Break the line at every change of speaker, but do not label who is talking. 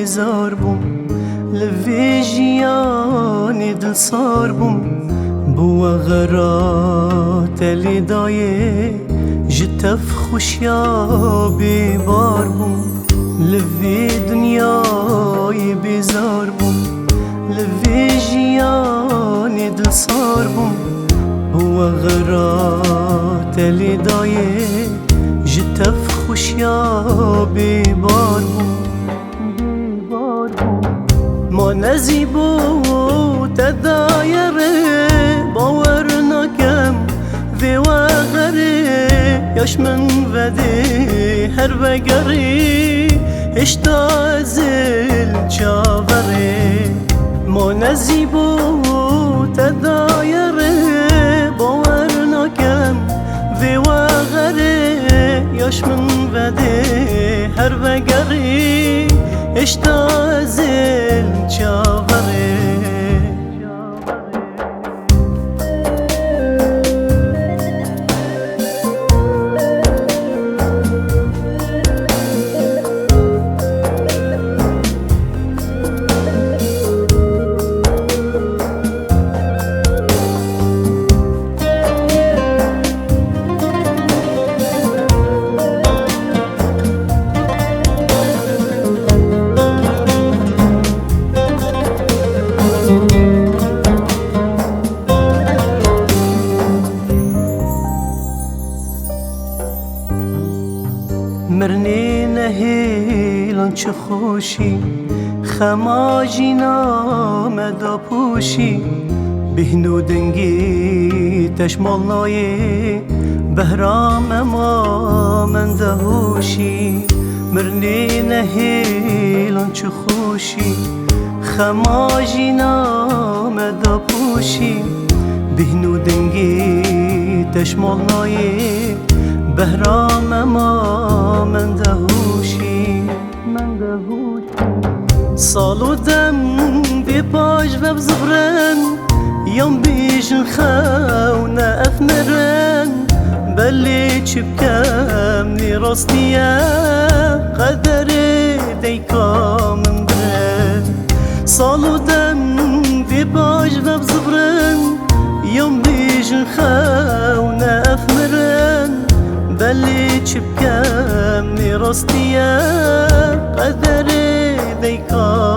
بیزار بوم لوی جیانی دل سار بوم بو غرات لیدایه جتف خوشیا بیبار بوم لوی دنیای بیزار بوم لوی جیانی دل سار بوم بو غرات لیدایه جتف خوشیا بیبار بوم ما نزیبو تدایره باور نکم و غره یاش من وده هر وگره اشتا زل چاوره ما نزیبو تدایره باور نکم و غره یاش من وده هر وگره اشتا زل چاوره مرنی نهیلان چه خوشی خماجی نامدا پوشی بهنو دنگی تشمالنای بهرام ما من دهوشی مرنی نهیلان چه خوشی خماجی نامدا پوشی بهنو دنگی تشمالنای بهرام ما من دهوشی سالو دم بی پاش و بزبرن یم بیشن خونه افمرن بلی چی بکم نی راستیه قدر دیکا من برن سالو دم بی پاش و بزبرن یم بیشن خونه افمرن بلی چی بکم نی راستیه قدر دیکا